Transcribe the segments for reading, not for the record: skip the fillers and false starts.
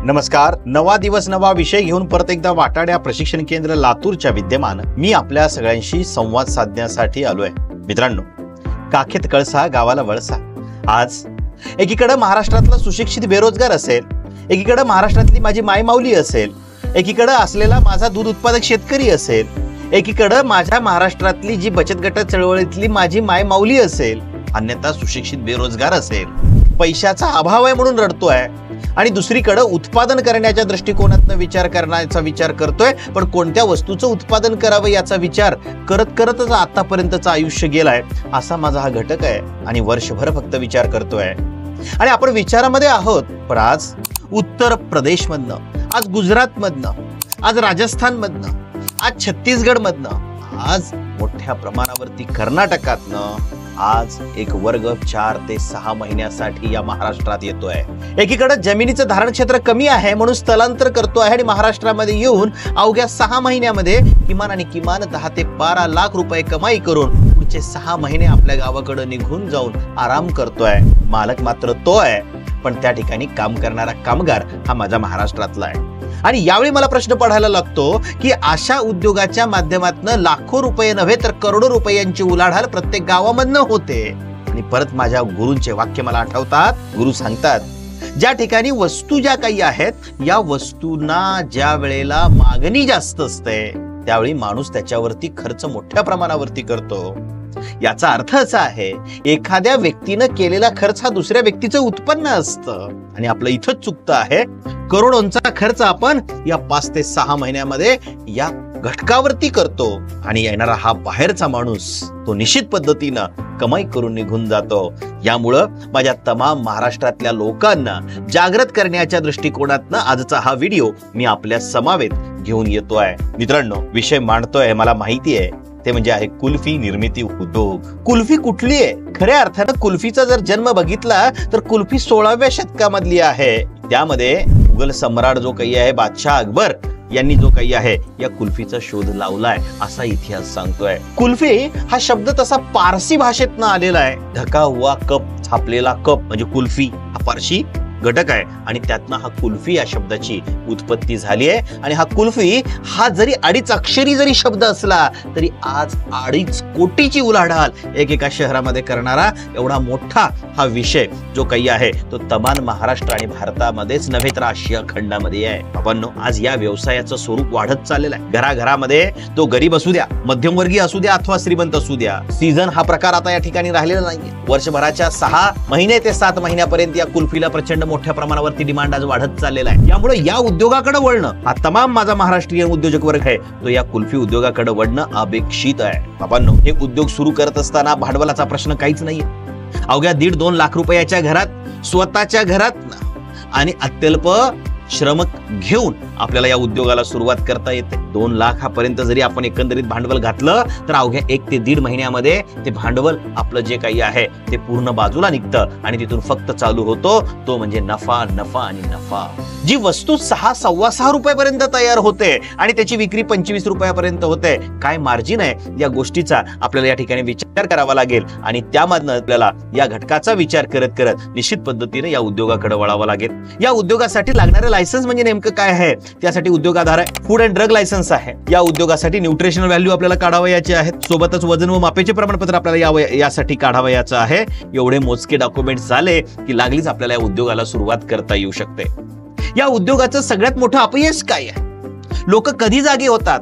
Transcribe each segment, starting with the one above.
नमस्कार. नवा दिवस नवा विषय घेऊन परत एकदा वाटाड्या प्रशिक्षण केंद्र लातूरच्या विद्यमान मी आपल्या सगळ्यांशी संवाद साधण्यासाठी आलोय. मित्रांनो, काखेत कळसा गावाला वळसा. आज एकीकडे महाराष्ट्रातला सुशिक्षित बेरोजगार असेल, एकीकडे महाराष्ट्रातली माझी मायमाऊली असेल, एकीकडे असलेला माझा दूध उत्पादक शेतकरी असेल, एकीकडे माझ्या महाराष्ट्रातली जी बचत गट चळवळीतली माझी मायमाऊली असेल, अन्यथा सुशिक्षित बेरोजगार असेल, पैशाचा अभाव आहे म्हणून रडतोय आणि दुसरीकडे उत्पादन करण्याच्या दृष्टिकोनातून विचार करण्याचा विचार करतोय, पण कोणत्या वस्तूचं उत्पादन करावं याचा विचार करतच आतापर्यंतचं आयुष्य गेलाय. असा माझा हा घटक आहे आणि वर्षभर फक्त विचार करतोय आणि आपण विचारामध्ये आहोत. पण आज उत्तर प्रदेशमधनं, आज गुजरातमधनं, आज राजस्थानमधनं, आज छत्तीसगडमधनं, आज मोठ्या प्रमाणावरती कर्नाटकातनं आज एक वर्ग 4 ते 6 महिन्यासाठी या महाराष्ट्रात येतोय. एकीकडे जमिनीचं धारण क्षेत्र कमी आहे म्हणून स्थलांतर करतो आहे आणि महाराष्ट्रामध्ये येऊन अवघ्या 6 महिन्यामध्ये किमान 10 ते 12 लाख रुपये कमाई करून पुढचे 6 महिने आपल्या गावाकडे निघून जाऊन आराम करतोय. मालक मात्र तो आहे, पण त्या ठिकाणी काम करणारा कामगार हा माझ्या महाराष्ट्रातला आहे. आणि यावेळी मला प्रश्न पडायला लागतो की अशा उद्योगाच्या माध्यमातून लाखो रुपये नव्हे तर करोडो रुपयांची उलाढाल प्रत्येक गावामधनं होते. आणि परत माझ्या गुरूंचे वाक्य मला आठवतात. गुरु सांगतात, ज्या ठिकाणी वस्तू ज्या काही आहेत या वस्तूंना ज्या वेळेला मागणी जास्त असते त्यावेळी माणूस त्याच्यावरती खर्च मोठ्या प्रमाणावरती करतो. याचा अर्थ असा आहे, एखाद्या व्यक्तीनं केलेला खर्च हा दुसऱ्या व्यक्तीचं उत्पन्न असतं आणि आपलं इथंच चुकतं आहे. करोडोंचा खर्च आपण या 5 ते 6 महिन्यामध्ये या घटकावरती करतो आणि येणारा हा बाहेरचा माणूस तो निश्चित पद्धतीनं कमाई करून निघून जातो. यामुळं माझ्या तमाम महाराष्ट्रातल्या लोकांना जागृत करण्याच्या दृष्टिकोनातनं आजचा हा व्हिडिओ मी आपल्या समवेत घेऊन येतोय. मित्रांनो, विषय मांडतोय मला माहिती आहे, ते म्हणजे आहे कुल्फी निर्मिती उद्योग. कुल्फी कुठली आहे? खऱ्या अर्थानं कुल्फीचा जर जन्म बघितला तर कुल्फी 16व्या शतकामधली आहे. त्यामध्ये मुघल सम्राट जो काही आहे बादशाह अकबर यांनी जो काही आहे या कुल्फीचा शोध लावलाय असा इतिहास सांगतोय. कुल्फी हा शब्द तसा पारसी भाषेतनं आलेला आहे. ढका हुआ कप, छापलेला कप म्हणजे कुल्फी हा पारशी घटक आहे आणि त्यातनं हा कुल्फी या शब्दाची उत्पत्ती झाली आहे. आणि हा कुल्फी हा जरी 2.5 अक्षरी जरी शब्द असला तरी आज 2.5 कोटीची उलाढाल एकेका शहरामध्ये करणारा एवढा मोठा हा विषय जो काही आहे तो तमाम महाराष्ट्र आणि भारतामध्येच नव्हे तर आशिया खंडामध्ये आहे. बाबांनो, आज या व्यवसायाचं स्वरूप वाढत चाललेलं आहे. घराघरामध्ये तो गरीब असू द्या, मध्यमवर्गीय असू द्या अथवा श्रीमंत असू द्या, सीझन हा प्रकार आता या ठिकाणी राहिलेला नाहीये. वर्षभराच्या 6 महिने ते 7 महिन्यापर्यंत या कुल्फीला प्रचंड मोठ्या प्रमाणावरती डिमांड आज वाढत चाललेला आहे. यामुळे या उद्योगाकडे वळणं हा तमाम माझा महाराष्ट्रीयन उद्योजक वर्ग आहे तो या कुल्फी उद्योगाकडे वळणं अपेक्षित आहे. बाबांनो, हे उद्योग सुरू करत असताना भांडवलाचा प्रश्न काहीच नाहीये. अवघ्या 1.5-2 लाख रुपयाच्या घरात, स्वतःच्या घरात आणि अत्यल्प श्रम घेऊन आपल्याला या उद्योगाला सुरुवात करता येते. 2 लाखापर्यंत जरी आपण एकंदरीत भांडवल घातलं तर अवघ्या 1 ते 1.5 महिन्यामध्ये ते भांडवल आपलं जे काही आहे ते पूर्ण बाजूला निघतं आणि तिथून फक्त चालू होतो तो म्हणजे नफा, नफा आणि नफा. जी वस्तू 6-6.25 रुपयापर्यंत तयार होते आणि त्याची विक्री 25 रुपयापर्यंत होते. काय मार्जिन आहे या गोष्टीचा आपल्याला या ठिकाणी विचार करावा लागेल आणि त्यामधनं आपल्याला या घटकाचा विचार करत करत निश्चित पद्धतीने या उद्योगाकडे वळावं लागेल. या उद्योगासाठी लागणारे लायसन्स म्हणजे नेमकं काय आहे? त्यासाठी उद्योग आधार आहे, फूड अँड ड्रग लायसन्स आहे. या उद्योगासाठी न्यूट्रिशनल व्हॅल्यू आपल्याला काढावयाचे आहेत. सोबतच वजन व मापेचे प्रमाणपत्र आपल्याला यासाठी काढावयाचं आहे. एवढे मोजके डॉक्युमेंट्स झाले की लागलीच आपल्याला या उद्योगाला सुरुवात करता येऊ शकते. या उद्योगाचं सगळ्यात मोठं अपयश काय आहे? लोक कधी जागे होतात?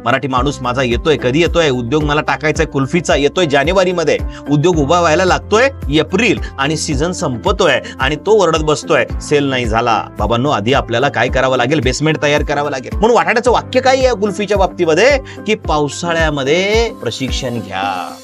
मराठी माणूस माझा येतोय, कधी येतोय? उद्योग मला टाकायचा कुल्फीचा येतोय जानेवारीमध्ये, उद्योग उभा व्हायला लागतोय एप्रिल आणि सीझन संपतोय आणि तो ओरडत बसतोय सेल नाही झाला. बाबांनो, आधी आपल्याला काय करावं लागेल? बेसमेंट तयार करावं लागेल. म्हणून वाटाड्याचं वाक्य काय आहे कुल्फीच्या बाबतीमध्ये की पावसाळ्यामध्ये प्रशिक्षण घ्या,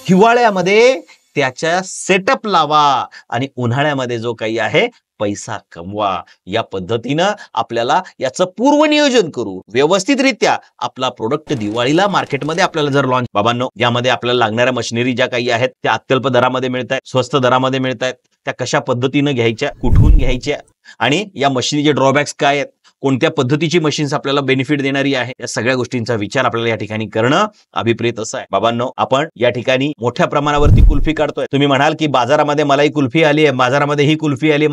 हिवाळ्यामध्ये त्याच्या सेटअप लावा आणि उन्हाळ्यामध्ये जो काही आहे पैसा कमवा. या पद्धतीनं आपल्याला याचं पूर्वनियोजन करू, व्यवस्थितरित्या आपला प्रोडक्ट दिवाळीला मार्केटमध्ये आपल्याला जर लॉन्च. बाबांनो, यामध्ये आपल्याला लागणाऱ्या मशिनरी ज्या काही आहेत त्या अत्यल्प दरामध्ये मिळत आहेत, स्वस्त दरामध्ये मिळत आहेत. त्या कशा पद्धतीनं घ्यायच्या, कुठून घ्यायच्या आणि या मशिनरीचे ड्रॉबॅक्स काय आहेत? कोणत्या पद्धतीची मशीन्स आपल्याला बेनिफिट देणारी आहे, या सगळ्या गोष्टींचा विचार आपल्याला या ठिकाणी करणं अभिप्रेत असं आहे. बाबांनो, आपण या ठिकाणी मोठ्या प्रमाणावरती कुल्फी काढतोय. तुम्ही म्हणाल की बाजारामध्ये मलाई कुल्फी आली आहे, बाजारामध्ये ही कुल्फी आली,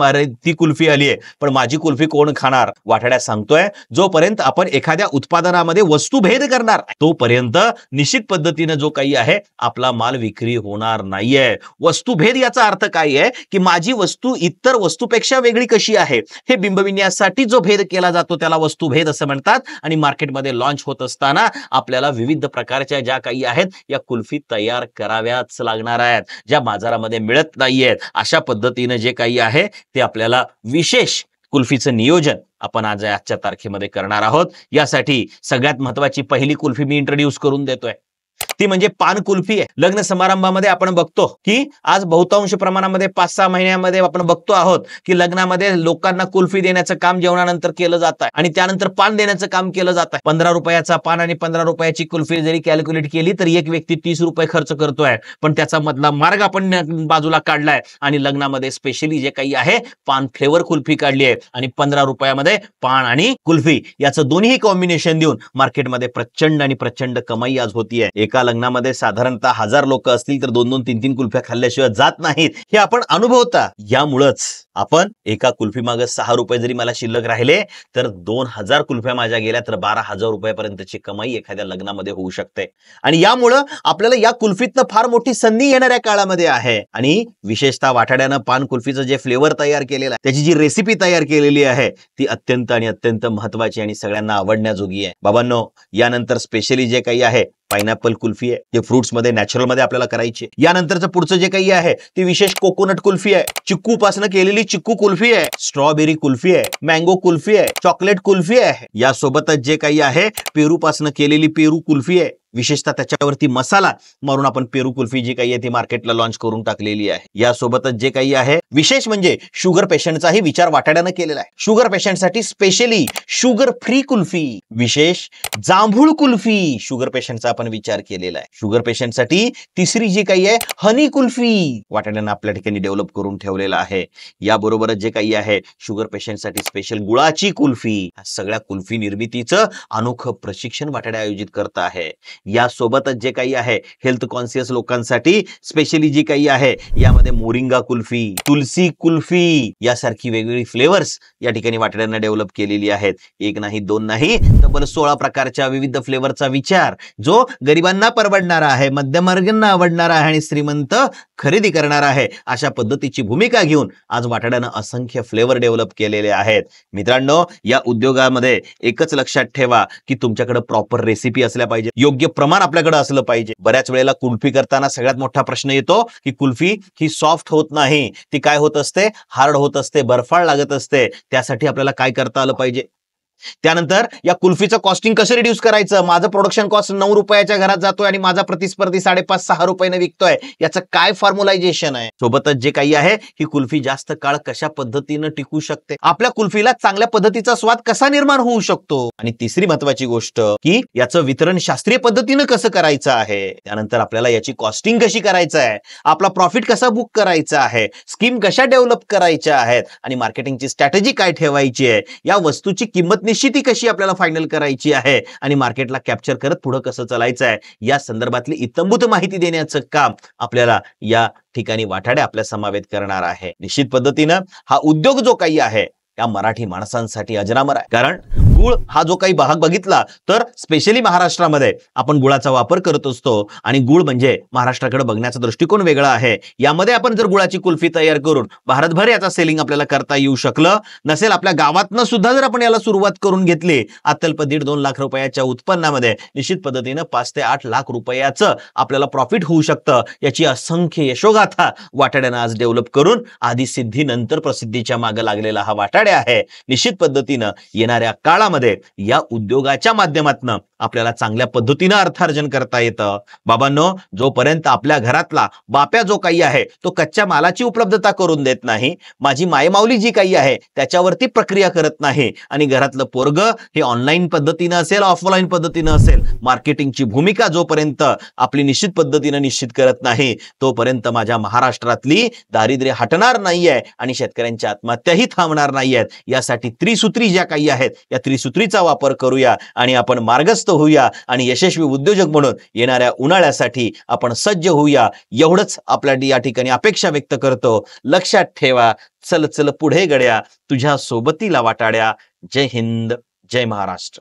ती कुल्फी आली आहे, पण माझी कुल्फी कोण खाणार? वाटाड्यात सांगतोय, जोपर्यंत आपण एखाद्या उत्पादनामध्ये वस्तुभेद करणार तोपर्यंत निश्चित पद्धतीने जो काही आहे आपला माल विक्री होणार नाहीये. वस्तुभेद याचा अर्थ काय आहे की माझी वस्तू इतर वस्तूपेक्षा वेगळी कशी आहे हे बिंबविण्यासाठी जो भेद केला जातो त्याला वस्तुभेद असं म्हणतात. आणि मार्केटमध्ये लॉन्च होत असताना आपल्याला विविध प्रकारच्या ज्या काही आहेत या कुल्फी तयार कराव्याच लागणार आहेत, ज्या बाजारामध्ये मिळत नाहीयेत. अशा पद्धतीने जे काही आहे ते आपल्याला विशेष कुल्फीचं नियोजन आपण आजच्या तारखेमध्ये करणार आहोत. यासाठी सगळ्यात महत्वाची पहिली कुल्फी मी इंट्रोड्यूस करून देतोय, ती म्हणजे पान कुल्फी आहे. लग्न समारंभामध्ये आपण बघतो की आज बहुतांश प्रमाणामध्ये 5-6 महिन्यामध्ये आपण बघतो आहोत की लग्नामध्ये लोकांना कुल्फी देण्याचं काम जेवणानंतर केलं जात आहे आणि त्यानंतर पान देण्याचं काम केलं जात आहे. 15 रुपयाचा पान आणि 15 रुपयाची कुल्फी जरी कॅल्क्युलेट केली तर एक व्यक्ती 30 रुपये खर्च करतोय, पण त्याचा मधला मार्ग आपण बाजूला काढलाय आणि लग्नामध्ये स्पेशली जे काही आहे पान फ्लेवर कुल्फी काढली आहे आणि 15 रुपयामध्ये पान आणि कुल्फी याचं दोन्ही कॉम्बिनेशन देऊन मार्केटमध्ये प्रचंड कमाई आज होतीये. एका लग्नामध्ये साधारणतः 1000 लोक असतील तर 2-2, 3-3 कुल्फ्या खाल्ल्याशिवाय जात नाहीत, हे आपण अनुभवता. यामुळेच आपण एका कुल्फी मागे 6 रुपये जरी मला शिल्लक राहिले तर 2000 कुल्फ्या माझ्या गेल्या तर 12,000 रुपयापर्यंतची कमाई एखाद्या लग्नामध्ये होऊ शकते. आणि यामुळं आपल्याला या कुल्फीतनं फार मोठी संधी येणाऱ्या काळामध्ये आहे. आणि विशेषतः वाटाड्यानं पान कुल्फीचं जे फ्लेवर तयार केलेलं आहे, त्याची जी रेसिपी तयार केलेली आहे ती अत्यंत महत्वाची आणि सगळ्यांना आवडण्याजोगी आहे. बाबांनो, यानंतर स्पेशली जे काही आहे पायनॅपल कुल्फी आहे, जे फ्रुट्स मध्ये नॅचरल मध्ये आपल्याला करायची. यानंतरचं पुढचं जे काही आहे ती विशेष कोकोनट कुल्फी आहे, चिक्कू पासून केलेली चिक्कू कुल्फी आहे, स्ट्रॉबेरी कुल्फी आहे, मँगो कुल्फी आहे, चॉकलेट कुल्फी आहे. यासोबतच जे काही आहे पेरू पासून केलेली पेरू कुल्फी आहे. विशेषतः त्याच्यावरती मसाला मारून आपण पेरू कुल्फी जी काही आहे ती मार्केटला लॉन्च करून टाकलेली आहे. यासोबतच जे काही आहे विशेष म्हणजे शुगर पेशंटचाही विचार वाटाड्यानं केलेला आहे. शुगर पेशंटसाठी स्पेशली शुगर फ्री कुल्फी, विशेष जांभूळ कुल्फी शुगर पेशंटचा आपण विचार केलेला आहे. शुगर पेशंटसाठी तिसरी जी काही आहे हनी कुल्फी वाटाड्यानं आपल्या ठिकाणी डेव्हलप करून ठेवलेला आहे. याबरोबरच जे काही आहे शुगर पेशंटसाठी स्पेशल गुळाची कुल्फी. सगळ्या कुल्फी निर्मितीचं अनोखं प्रशिक्षण वाटाड्या आयोजित करत आहे. यासोबतच जे काही आहे हेल्थ कॉन्शियस लोकांसाठी स्पेशली जी काही आहे यामध्ये मोरिंगा कुल्फी, तुलसी कुल्फी यासारखी वेगवेगळी फ्लेवर्स या ठिकाणी वाटाड्यांना डेव्हलप केलेली आहेत. एक नाही, दोन नाही, तब्बल 16 प्रकारच्या विविध फ्लेवरचा विचार जो गरिबांना परवडणारा आहे, मध्यमवर्गीयांना आवडणारा आहे आणि श्रीमंत खरेदी करणार आहे अशा पद्धतीची भूमिका घेऊन आज वाटाड्यानं असंख्य फ्लेवर डेव्हलप केलेले आहेत. मित्रांनो, या उद्योगामध्ये एकच लक्षात ठेवा की तुमच्याकडे प्रॉपर रेसिपी असल्या पाहिजे, योग्य प्रमाण आपल्याकडे असलं पाहिजे. बऱ्याच वेळेला कुल्फी करताना सगळ्यात मोठा प्रश्न येतो की कुल्फी ही सॉफ्ट होत नाही, ती काय होत असते, हार्ड होत असते, बर्फाळ लागत असते. त्यासाठी आपल्याला काय करता आलं पाहिजे. त्यानंतर या कुल्फीचं कॉस्टिंग कसं रिड्यूस करायचं. माझं प्रोडक्शन कॉस्ट 9 रुपयाच्या घरात जातोय आणि माझा प्रतिस्पर्धी 5.5-6 रुपयाने विकतोय, याचं काय फॉर्म्युलायझेशन आहे. सोबतच जे काही आहे ही कुल्फी जास्त काळ कशा पद्धतीनं टिकू शकते, आपल्या कुल्फीला चांगल्या पद्धतीचा स्वाद कसा निर्माण होऊ शकतो. आणि तिसरी महत्वाची गोष्ट की याचं वितरण शास्त्रीय पद्धतीनं कसं करायचं आहे. त्यानंतर आपल्याला याची कॉस्टिंग कशी करायचं आहे, आपला प्रॉफिट कसा बुक करायचा आहे, स्कीम कशा डेव्हलप करायच्या आहेत आणि मार्केटिंगची स्ट्रॅटेजी काय ठेवायची आहे, या वस्तूची किंमत निश्चिती कशी आपल्याला फायनल करायची आहे आणि मार्केटला कॅप्चर करत पुढे कसं चालायचं आहे या संदर्भातली इत्तंभूत माहिती देण्याचं काम आपल्याला या ठिकाणी वाटाड्या आपल्या समावेत करणार आहे. निश्चित पद्धतीनं हा उद्योग जो काही आहे या मराठी माणसांसाठी अजरामर आहे. कारण गुळ हा जो काही भाग बघितला तर स्पेशली महाराष्ट्रामध्ये आपण गुळाचा वापर करत असतो आणि गुळ म्हणजे महाराष्ट्राकडे बघण्याचा दृष्टिकोन वेगळा आहे. यामध्ये आपण जर गुळाची कुल्फी तयार करून भारतभर याचा सेलिंग आपल्याला करता येऊ शकलं नसेल, आपल्या गावातनं सुद्धा जर आपण याला सुरुवात करून घेतली, अत्यल्प 1.5-2 लाख रुपयाच्या उत्पन्नामध्ये निश्चित पद्धतीनं 5 ते 8 लाख रुपयाचं आपल्याला प्रॉफिट होऊ शकतं. याची असंख्य यशोगाथा वाटाड्यानं आज डेव्हलप करून आधी सिद्धी नंतर प्रसिद्धीच्या मागे लागलेला हा वाटाड्या आहे. निश्चित पद्धतीनं येणाऱ्या काळामध्ये उद्योगामध्ये या उद्योगाच्या माध्यमातून आपल्याला चांगल्या पद्धतीनं अर्थार्जन करता येतं. बाबांनो, जोपर्यंत आपल्या घरातला बाप्या जो काही आहे तो कच्च्या मालाची उपलब्धता करून देत नाही, माझी मायमाऊली जी काही आहे त्याच्यावरती प्रक्रिया करत नाही आणि घरातलं पोरग हे ऑनलाईन पद्धतीनं असेल ऑफलाईन पद्धतीनं असेल मार्केटिंगची भूमिका जोपर्यंत आपली निश्चित पद्धतीनं निश्चित करत नाही तोपर्यंत माझ्या महाराष्ट्रातली दारिद्र्य हटणार नाहीये आणि शेतकऱ्यांच्या आत्महत्याही थांबणार नाहीयेत. यासाठी त्रिसूत्री ज्या काही आहेत या त्रिसूत्रीचा वापर करूया आणि आपण मार्गस्थ होऊया आणि यशस्वी उद्योजक म्हणून येणाऱ्या उन्हाळ्यासाठी आपण सज्ज होऊया. एवढंच आपल्या या ठिकाणी अपेक्षा व्यक्त करतो. लक्षात ठेवा, चल चल पुढे गड्या, तुझ्या सोबतीला वाटाड्या. जय हिंद, जय महाराष्ट्र.